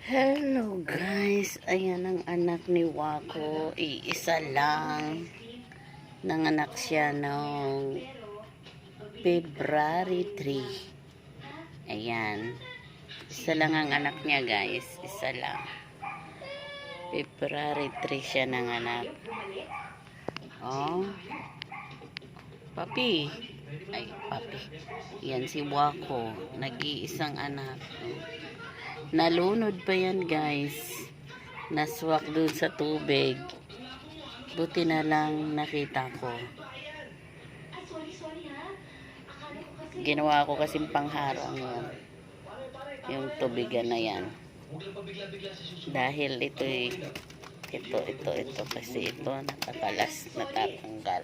Hello guys, ayan ang anak ni Wako, iisa lang. Nanganak siya noong February 3. Ayan, isa lang ang anak niya guys, isa lang. February 3 siya nanganak. Oh, papi. Ay, papi. Yan si Wako, nag-iisang anak. Nalunod pa yan guys, naswak dun sa tubig. Buti na lang nakita ko. Ginawa ko kasing pangharang yun, yung tubigan na yan, dahil ito kasi ito natakalas, natatanggal.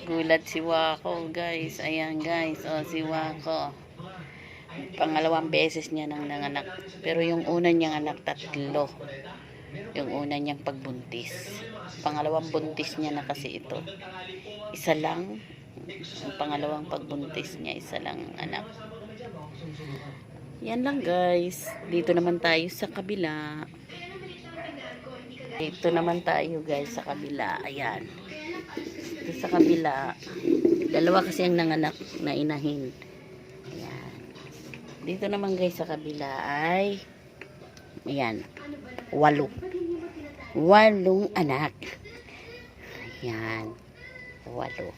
Gulat si Wako guys. Ayan guys, oh, si Wako pangalawang beses niya nang nanganak, pero yung una niyang anak tatlo, yung una niyang pagbuntis, pangalawang buntis niya na kasi ito, isa lang. Yung pangalawang pagbuntis niya, isa lang anak. Yan lang guys. Dito naman tayo sa kabila. Dito naman tayo guys sa kabila. Ayan, dito sa kabila, dalawa kasi ang nanganak na inahin. Ayan. Dito naman guys sa kabila ay ayan, walong anak. Ayan, 8.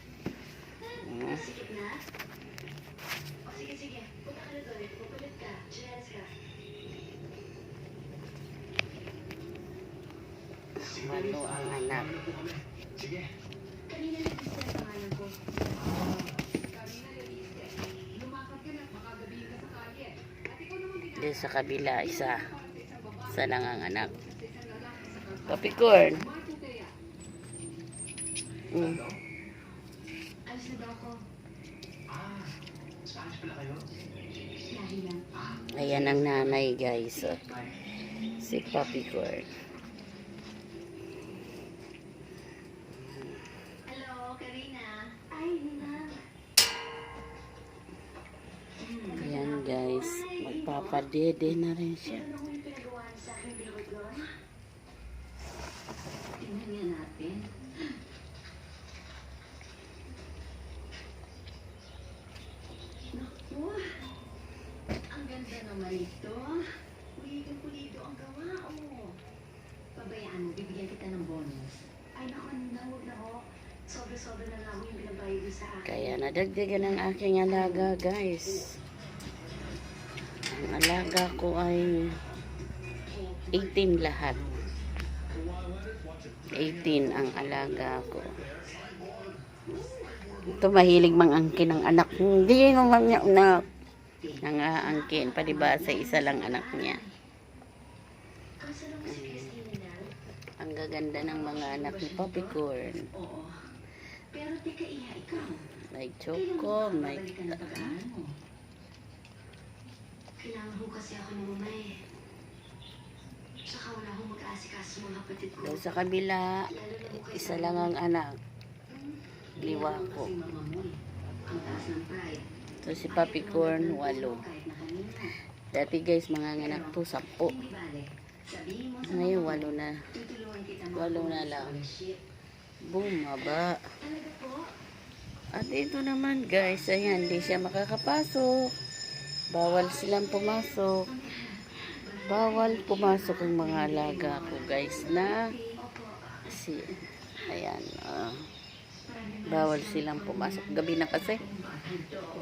Walo ang anak. Dito sa kabila, isa lang ang anak. Papi corn. Ayan ang nanay guys, si Papi corn. Ayan guys, magpapadede na rin siya. Tingnan nga natin. Naku, ang ganda naman ito. Pulido ang gawa, oh. Pabayaan mo, bibigyan kita ng bonus. Ay, naku, huwag na ho. Sobra-sobra na lang yung binabayad mo sa akin. Kaya nadagdagan ang aking alaga guys. Ang alaga ko ay 18 lahat. 18 ang alaga ko. Ito mahilig mangangkin ng anak. Hindi naman niya anak. Nangaangkin pa diba sa isa lang anak niya. Ang gaganda ng mga anak ni Papi corn. Pero tika iya, ikaw. May choco, may Kailangan ho kasi ako ni mama eh. Saka wala akong mag-aasikaso sa mga kapatid ko. doon sa kabila, isa lang ang anak. Liwa ko. Ang taas ng pride. So si Papi corn, 8. Dati guys, mga anak to 10. Ngayon 8 na. 8 na lang. Bumaba. At ito naman guys, ayan, hindi siya makakapasok. Bawal silang pumasok. Bawal pumasok ang mga alaga ko guys na ayan, bawal silang pumasok. Gabi na kasi.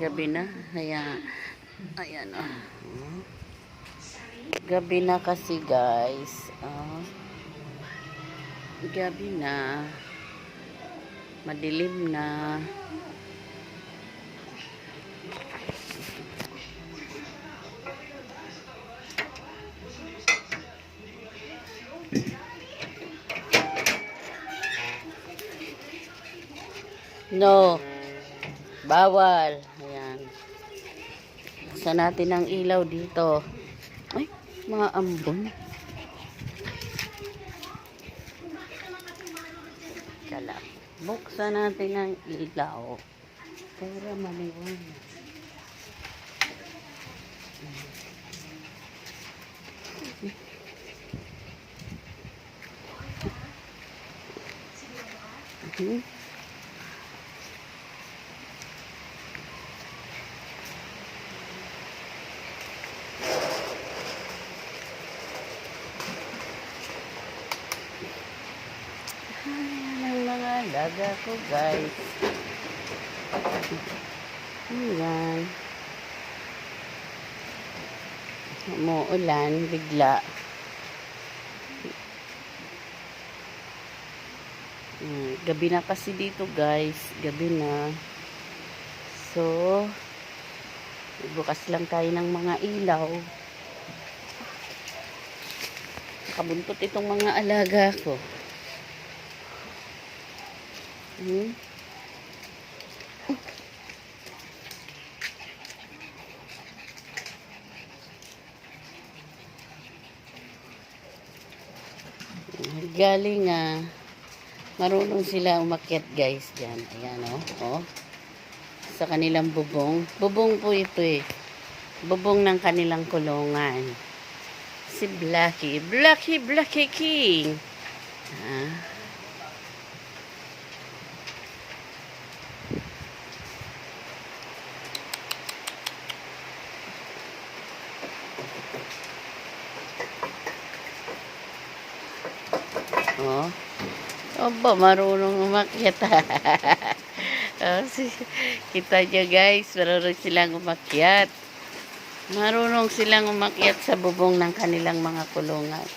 Gabi na. Ayan, gabi na kasi guys. Gabi na. Madilim na. No. Bawal. Ayan. Buksan natin ang ilaw dito. Ay, mga ambon. lang. Buksan natin ang ilaw para maliwanag. Hmm. Ayan ang mga alaga ko, guys. Ayan. Umuulan bigla. Gabi na kasi dito, guys. Gabi na. So, bukas lang tayo ng mga ilaw. Nakabuntot itong mga alaga ko. Galing marunong sila umakyat, guys, dyan. Ayan, oh. Sa kanilang bubong. Bubong po ito bubong ng kanilang kulungan. Si Blackie. Blackie King. Oh. Aba, marunong umakyat. Kita nyo, guys, marunong silang umakyat. Marunong silang umakyat sa bubong ng kanilang mga kulungan.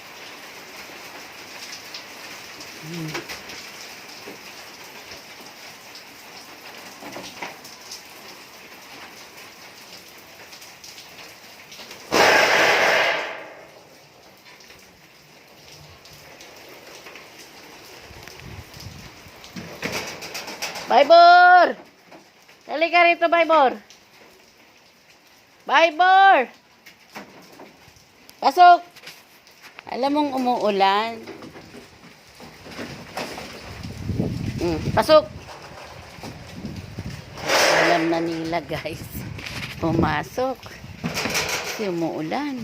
Baybor! Dali ka rito, Baybor! Baybor! Pasok! Alam mong umuulan. Pasok! Alam na nila, guys. Pumasok. Kasi umuulan.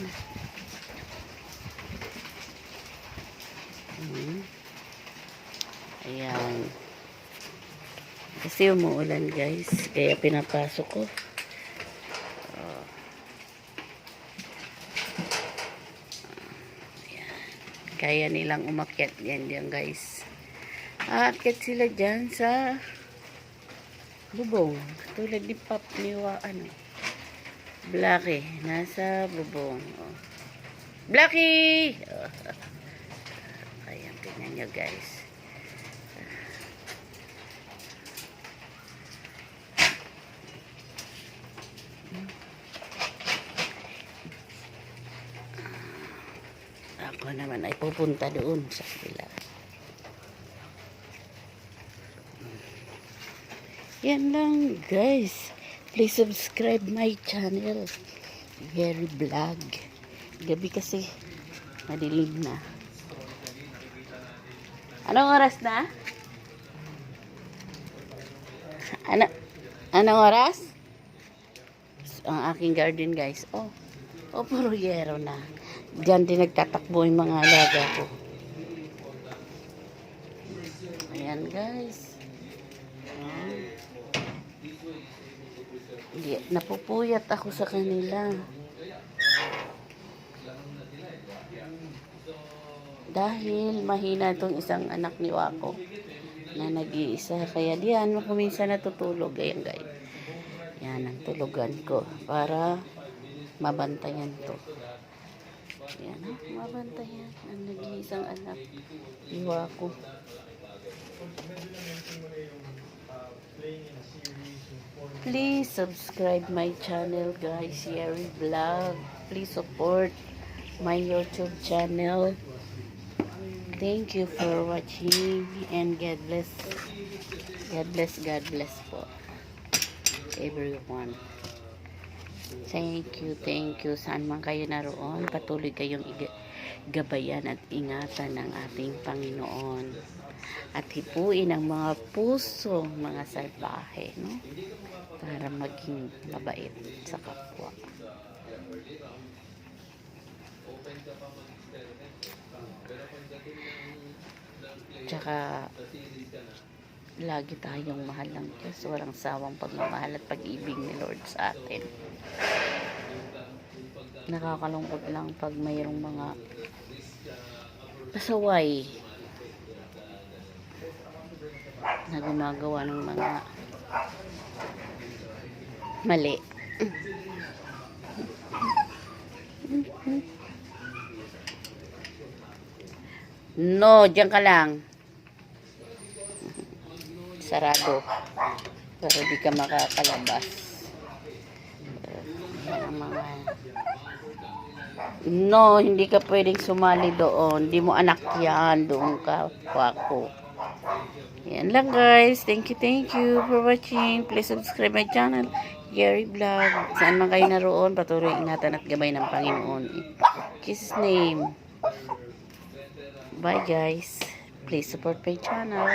Ayan. Kasi umuulan, guys. Kaya pinapasok ko. Ayan. Kaya nilang umakyat yan, guys. Aakyat sila dyan sa bubong. Tulad ni Pop ni Blackie. Nasa bubong. Blackie! Ayan, tingnan nyo, guys. Ako naman ay pupunta doon sa kabila. Yan lang, guys. Please subscribe my channel. Very vlog. Gabi kasi madilim na. Anong oras na? Anong oras? Ang aking garden, guys. Oh, puro yero na. Diyan din nagtatakbo yung mga alaga ko. Ayan, guys. Napupuyat ako sa kanila. Dahil mahina itong isang anak ni Wako na nag-iisa. Kaya diyan, kuminsan natutulog. Ayan, guys. Yan ang tulugan ko para mabantayan to. Yan, mabantayan ang nag-iisang anak ni Wako. Please subscribe my channel, guys. Yeri Vlog. Please support my YouTube channel. Thank you for watching and God bless. God bless po everyone. Thank you. Saan man kayo naroon, patuloy kayong gabayan at ingatan ng ating Panginoon. At hipuin ang mga puso, mga salbahe, no? Para maging mabait sa kapwa. Tsaka, lagi tayong mahal ng Diyos. Walang sawang pagmamahal at pag-ibig ni Lord sa atin. Nakakalungkot lang pag mayroong mga pasaway na gumagawa ng mga mali. No, diyan ka lang. Sarado. Pero di ka makakalabas. Ang mga... No, hindi ka pwedeng sumali doon. Hindi mo anak yan. Doon ka, wako. Yan lang guys. Thank you for watching. Please subscribe my channel, Gary Vlog. Saan man kayo naroon, patuloy ingatan at gabay ng Panginoon. His name. Bye guys. Please support my channel.